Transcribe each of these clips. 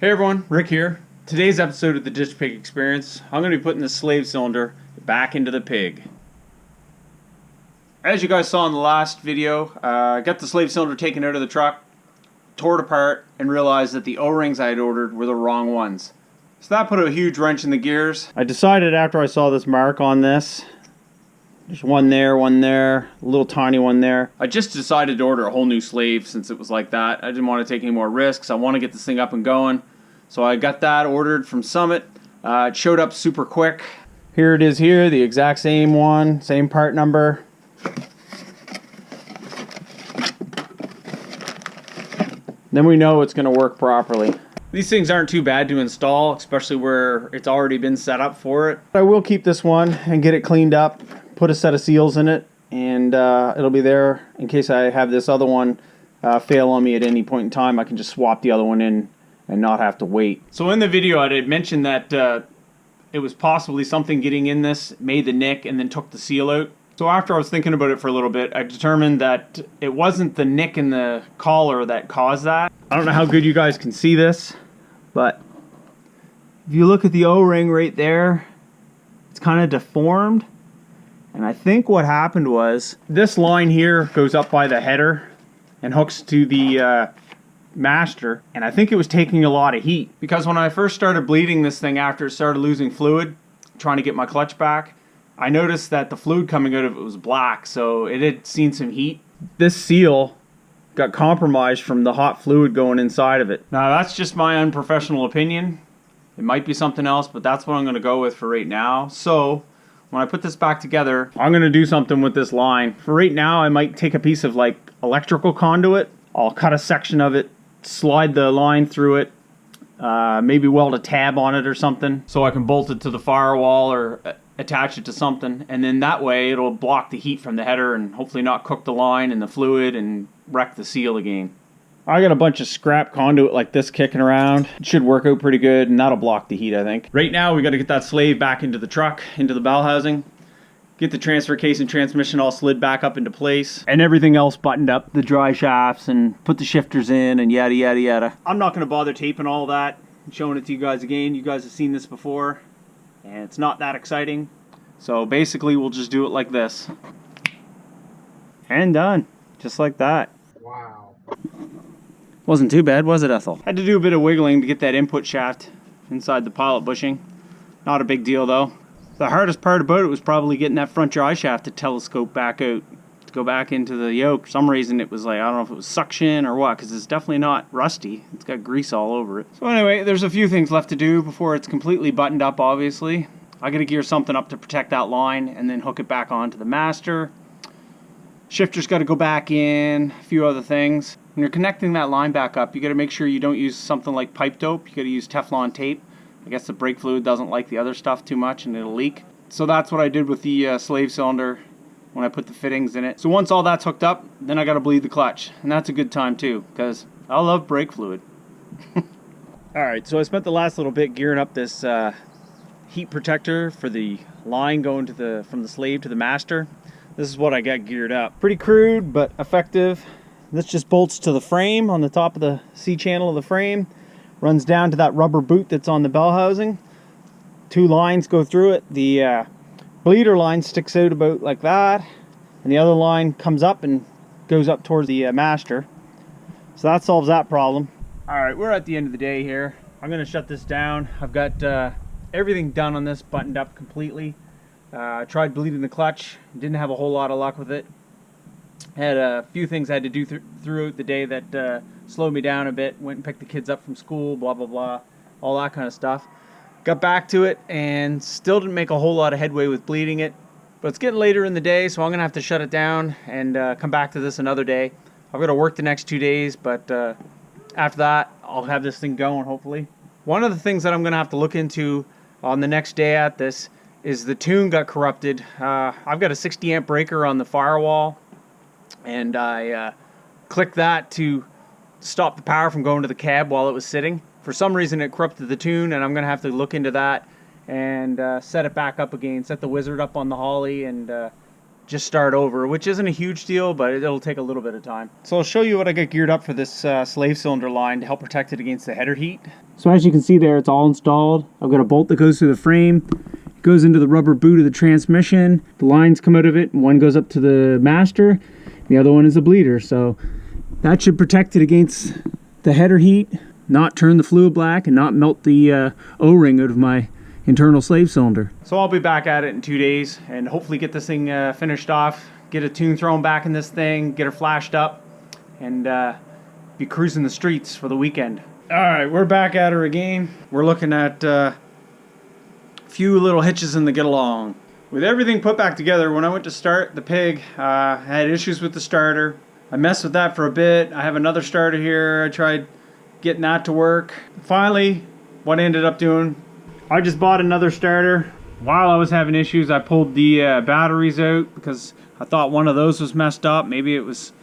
Hey everyone, Rick here. Today's episode of the Ditch Pig Experience, I'm going to be putting the slave cylinder back into the pig. As you guys saw in the last video, I got the slave cylinder taken out of the truck, tore it apart, and realized that the O-rings I had ordered were the wrong ones. So that put a huge wrench in the gears. I decided after I saw this mark on this, there's one there, a little tiny one there. I just decided to order a whole new slave since it was like that. I didn't want to take any more risks. I want to get this thing up and going. So I got that ordered from Summit. It showed up super quick. Here it is here, the exact same one, same part number. Then we know it's going to work properly. These things aren't too bad to install, especially where it's already been set up for it. I will keep this one and get it cleaned up, put a set of seals in it, and it'll be there in case I have this other one fail on me at any point in time. I can just swap the other one in and not have to wait. So in the video I had mentioned that it was possibly something getting in this made the nick and then took the seal out. So after I was thinking about it for a little bit, I determined that it wasn't the nick in the collar that caused that. I don't know how good you guys can see this, but if you look at the O-ring right there, it's kind of deformed. And I think what happened was this line here goes up by the header and hooks to the master, and I think it was taking a lot of heat because when I first started bleeding this thing after it started losing fluid, trying to get my clutch back, I noticed that the fluid coming out of it was black, so it had seen some heat. This seal got compromised from the hot fluid going inside of it. Now that's just my unprofessional opinion. It might be something else, but that's what I'm going to go with for right now. So when I put this back together, I'm going to do something with this line. For right now, I might take a piece of like electrical conduit. I'll cut a section of it, slide the line through it, maybe weld a tab on it or something so I can bolt it to the firewall or attach it to something, and then that way it'll block the heat from the header and hopefully not cook the line and the fluid and wreck the seal again. I got a bunch of scrap conduit like this kicking around. It should work out pretty good, and that'll block the heat, I think. Right now we got to get that slave back into the truck, into the bell housing, get the transfer case and transmission all slid back up into place, and everything else buttoned up, the dry shafts, and put the shifters in, and yada yada yada. I'm not going to bother taping all that and showing it to you guys again. You guys have seen this before, and it's not that exciting. So basically we'll just do it like this. And done. Just like that. Wow. Wasn't too bad, was it, Ethel? Had to do a bit of wiggling to get that input shaft inside the pilot bushing. Not a big deal though. The hardest part about it was probably getting that front dry shaft to telescope back out, to go back into the yoke. For some reason it was like, I don't know if it was suction or what, because it's definitely not rusty. It's got grease all over it. So anyway, there's a few things left to do before it's completely buttoned up, obviously. I gotta gear something up to protect that line and then hook it back onto the master. Shifter's gotta go back in, a few other things. When you're connecting that line back up, you gotta make sure you don't use something like pipe dope. You gotta use Teflon tape. I guess the brake fluid doesn't like the other stuff too much and it'll leak. So that's what I did with the slave cylinder when I put the fittings in it. So once all that's hooked up, then I gotta bleed the clutch. And that's a good time too, because I love brake fluid. Alright, so I spent the last little bit gearing up this heat protector for the line going to from the slave to the master. This is what I got geared up. Pretty crude, but effective. This just bolts to the frame on the top of the C-channel of the frame. Runs down to that rubber boot that's on the bell housing. Two lines go through it. The bleeder line sticks out about like that, and the other line comes up and goes up towards the master. So that solves that problem. Alright, we're at the end of the day here. I'm going to shut this down. I've got everything done on this, buttoned up completely. Tried bleeding the clutch, didn't have a whole lot of luck with it. Had a few things I had to do throughout the day that slowed me down a bit. Went and picked the kids up from school, blah blah blah, all that kind of stuff. Got back to it and still didn't make a whole lot of headway with bleeding it. But it's getting later in the day, so I'm going to have to shut it down and come back to this another day. I've got to work the next 2 days, but after that I'll have this thing going hopefully. One of the things that I'm going to have to look into on the next day at this is the tune got corrupted. I've got a 60 amp breaker on the firewall, and I clicked that to stop the power from going to the cab while it was sitting. For some reason it corrupted the tune, and I'm going to have to look into that and set it back up again, set the wizard up on the Holly and just start over, which isn't a huge deal, but it'll take a little bit of time. So I'll show you what I got geared up for this slave cylinder line to help protect it against the header heat. So as you can see there, it's all installed. I've got a bolt that goes through the frame. It goes into the rubber boot of the transmission. The lines come out of it, and one goes up to the master. The other one is a bleeder, so that should protect it against the header heat, not turn the fluid black, and not melt the O-ring out of my internal slave cylinder. So I'll be back at it in 2 days and hopefully get this thing finished off, get a tune thrown back in this thing, get her flashed up, and be cruising the streets for the weekend. Alright, we're back at her again. We're looking at a few little hitches in the get along. With everything put back together, when I went to start the pig, I had issues with the starter. I messed with that for a bit. I have another starter here. I tried getting that to work. Finally, what I ended up doing, I just bought another starter. While I was having issues, I pulled the batteries out because I thought one of those was messed up. Maybe it was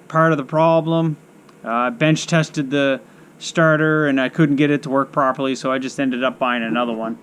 part of the problem. I bench tested the starter and I couldn't get it to work properly, so I just ended up buying another one.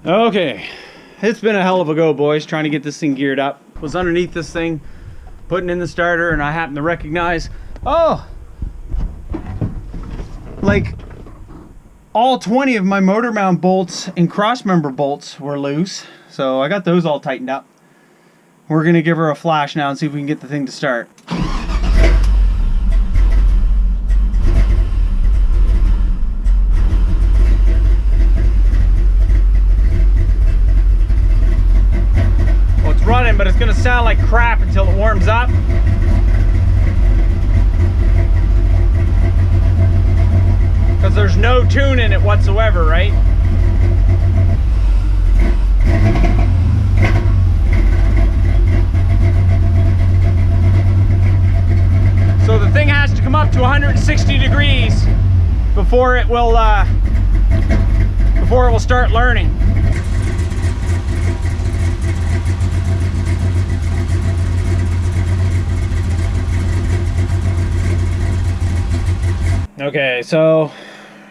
Okay, it's been a hell of a go, boys, trying to get this thing geared up. Was underneath this thing, putting in the starter, and I happened to recognize, oh, like all 20 of my motor mount bolts and cross member bolts were loose. So I got those all tightened up. We're gonna give her a flash now and see if we can get the thing to start. Running, but it's gonna sound like crap until it warms up. Because there's no tune in it whatsoever, right? So the thing has to come up to 160 degrees before it will start learning. Okay, so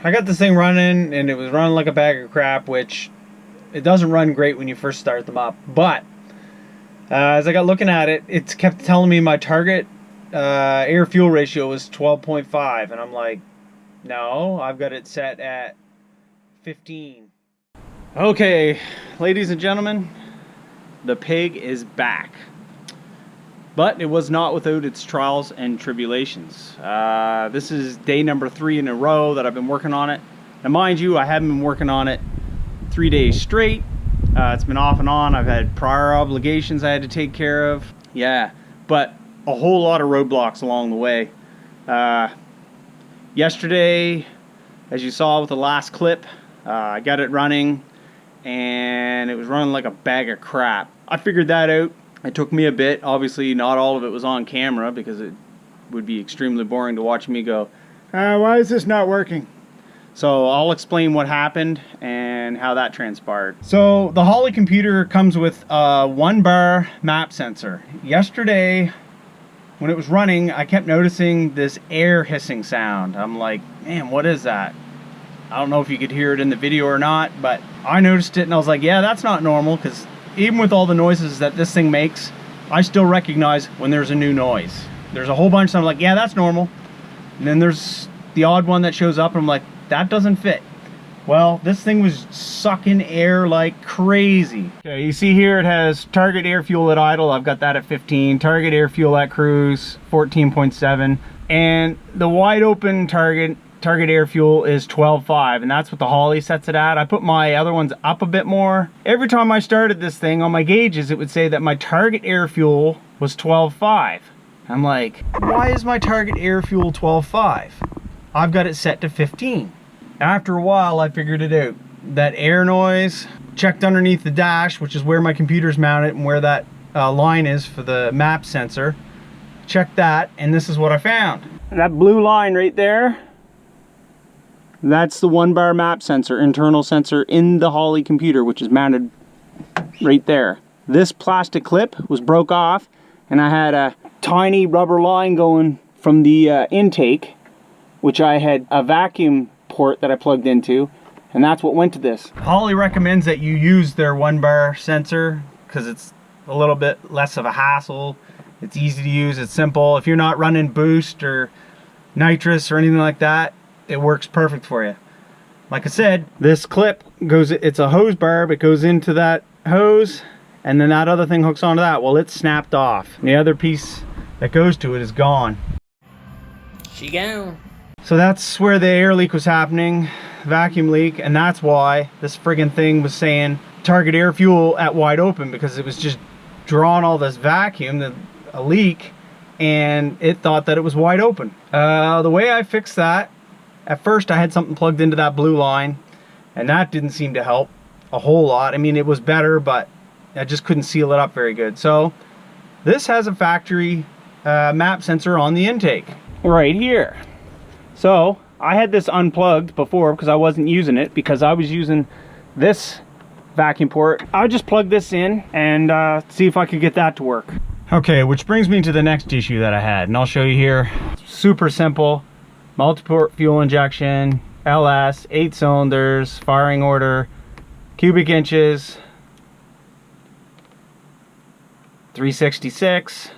I got this thing running and it was running like a bag of crap, which it doesn't run great when you first start them up. But as I got looking at it, it kept telling me my target air fuel ratio was 12.5, and I'm like, no, I've got it set at 15. Okay, ladies and gentlemen, the pig is back. But it was not without its trials and tribulations. This is day number 3 in a row that I've been working on it. Now mind you, I haven't been working on it 3 days straight. It's been off and on. I've had prior obligations I had to take care of. Yeah, but a whole lot of roadblocks along the way. Yesterday, as you saw with the last clip, I got it running and it was running like a bag of crap. I figured that out. It took me a bit. Obviously, not all of it was on camera because it would be extremely boring to watch me go, why is this not working? So I'll explain what happened and how that transpired. So the Holley computer comes with a 1-bar map sensor. Yesterday, when it was running, I kept noticing this air hissing sound. I'm like, man, what is that? I don't know if you could hear it in the video or not, but I noticed it and I was like, yeah, that's not normal, because even with all the noises that this thing makes, I still recognize when there's a new noise. There's a whole bunch, so I'm like, yeah, that's normal. And then there's the odd one that shows up and I'm like, that doesn't fit. Well, this thing was sucking air like crazy. Okay, you see here it has target air fuel at idle. I've got that at 15. Target air fuel at cruise, 14.7. And the wide open target target air fuel is 12.5, and that's what the Holley sets it at. I put my other ones up a bit more. Every time I started this thing on my gauges, it would say that my target air fuel was 12.5. I'm like, why is my target air fuel 12.5? I've got it set to 15. After a while, I figured it out. That air noise, checked underneath the dash, which is where my computer's mounted and where that line is for the map sensor. Checked that, and this is what I found. That blue line right there, that's the 1-bar map sensor, internal sensor in the Holley computer, which is mounted right there. This plastic clip was broke off, and I had a tiny rubber line going from the intake, which I had a vacuum port that I plugged into, and that's what went to this. Holley recommends that you use their 1-bar sensor because it's a little bit less of a hassle. It's easy to use, it's simple. If you're not running boost or nitrous or anything like that, it works perfect for you. Like I said, this clip goes, it's a hose barb, it goes into that hose, and then that other thing hooks onto that. Well, it's snapped off. And the other piece that goes to it is gone. She gone. So that's where the air leak was happening, vacuum leak, and that's why this friggin' thing was saying target air fuel at wide open, because it was just drawing all this vacuum, a leak, and it thought that it was wide open. The way I fixed that, at first I had something plugged into that blue line, and that didn't seem to help a whole lot. I mean, it was better, but I just couldn't seal it up very good. So this has a factory map sensor on the intake right here. So I had this unplugged before because I wasn't using it, because I was using this vacuum port. I just plugged this in and see if I could get that to work. Okay, which brings me to the next issue that I had, and I'll show you here. Super simple, multi-port fuel injection, LS, 8 cylinders, firing order, cubic inches, 366,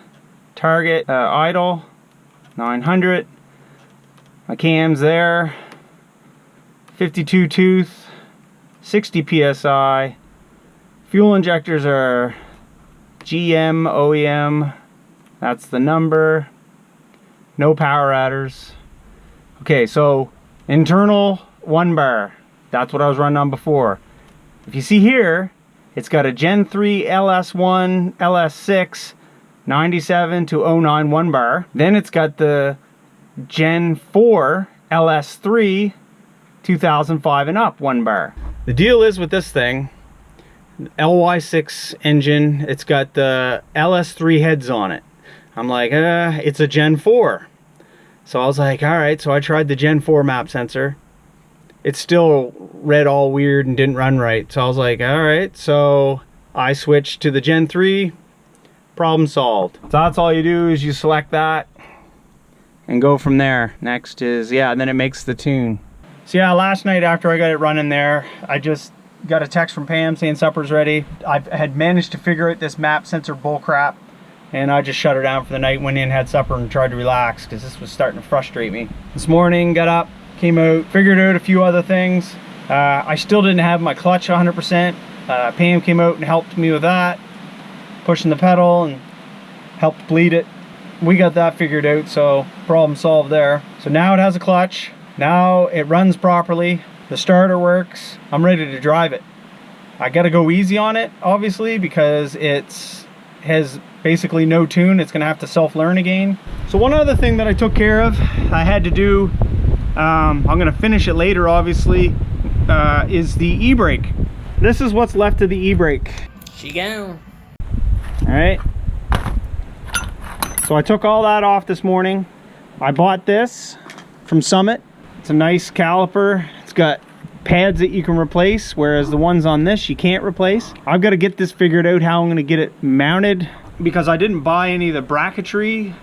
target idle, 900, my cam's there, 52 tooth, 60 psi, fuel injectors are GM, OEM, that's the number, no power adders. Okay, so internal 1-bar, that's what I was running on before. If you see here, it's got a Gen 3 LS1, LS6, 97 to 09 1-bar. Then it's got the Gen 4 LS3, 2005 and up 1-bar. The deal is with this thing, LY6 engine, it's got the LS3 heads on it. I'm like, it's a Gen 4. So I was like, alright, so I tried the Gen 4 map sensor. It still read all weird and didn't run right. So I was like, alright, so I switched to the Gen 3, problem solved. So that's all you do, is you select that and go from there. Next is, yeah, and then it makes the tune. So yeah, last night after I got it running there, I just got a text from Pam saying supper's ready. I had managed to figure out this map sensor bullcrap, and I just shut her down for the night, went in, had supper, and tried to relax because this was starting to frustrate me. This morning, got up, came out, figured out a few other things. I still didn't have my clutch 100%. Pam came out and helped me with that, pushing the pedal and helped bleed it. We got that figured out, so problem solved there. So now it has a clutch. Now it runs properly. The starter works. I'm ready to drive it. I gotta go easy on it, obviously, because it has basically no tune. It's gonna have to self-learn again. So one other thing that I took care of, I had to do, I'm gonna finish it later, obviously, is the e-brake. This is what's left of the e-brake. She gone. All right. So I took all that off this morning. I bought this from Summit. It's a nice caliper. It's got pads that you can replace, whereas the ones on this you can't replace. I've got to get this figured out, how I'm going to get it mounted, because I didn't buy any of the bracketry.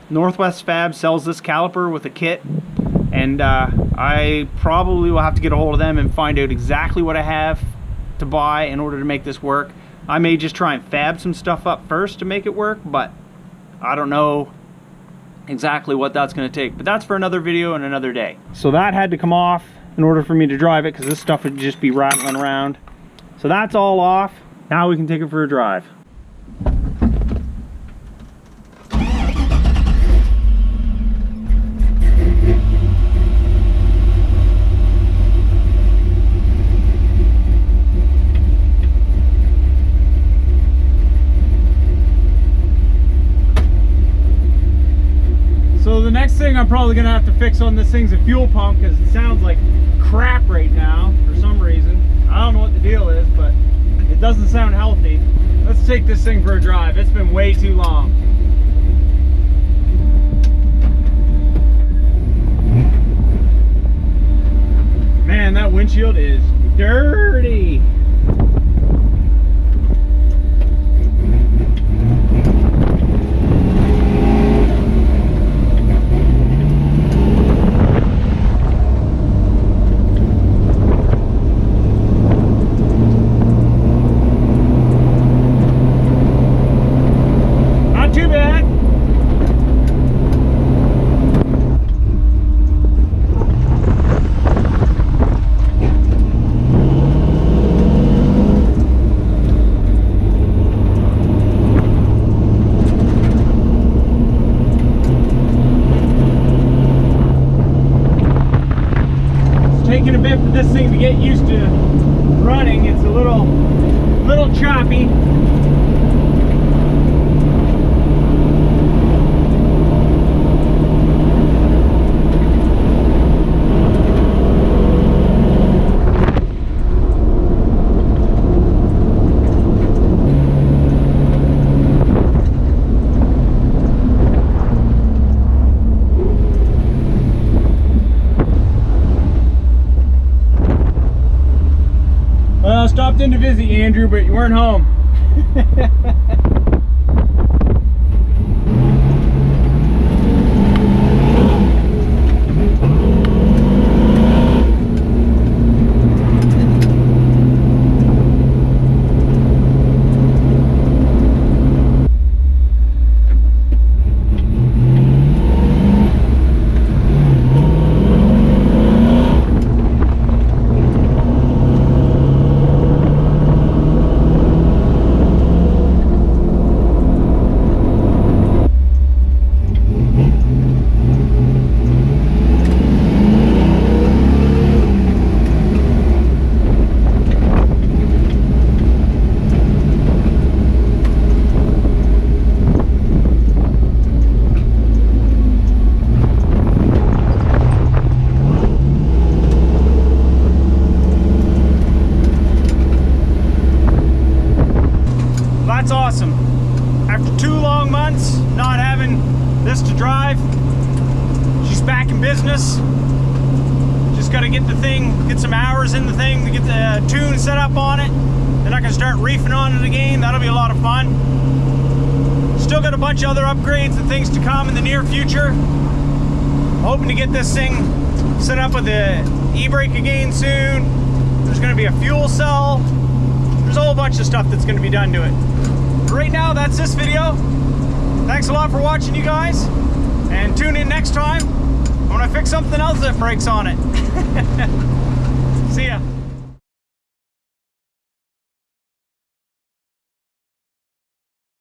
Northwest Fab sells this caliper with a kit, and I probably will have to get a hold of them and find out exactly what I have to buy in order to make this work. I may just try and fab some stuff up first to make it work, but I don't know exactly what that's going to take. But that's for another video and another day. So that had to come off in order for me to drive it, because this stuff would just be rattling around. So that's all off. Now we can take it for a drive. thing I'm probably gonna have to fix on this thing's a fuel pump, because it sounds like crap right now for some reason. I don't know what the deal is, but it doesn't sound healthy. Let's take this thing for a drive. It's been way too long. Man, that windshield is dirty. Not too bad. Taking a bit for this thing to get used to running. It's a little choppy. Well, I stopped in to visit you, Andrew, but you weren't home. That's awesome. After 2 long months not having this to drive, she's back in business. Just got to get the thing, get some hours in the thing to get the tune set up on it. Then I can start reefing on it again. That'll be a lot of fun. Still got a bunch of other upgrades and things to come in the near future. Hoping to get this thing set up with the e-brake again soon. There's going to be a fuel cell. There's a whole bunch of stuff that's going to be done to it. But right now, that's this video. Thanks a lot for watching, you guys. And tune in next time when I fix something else that breaks on it. See ya.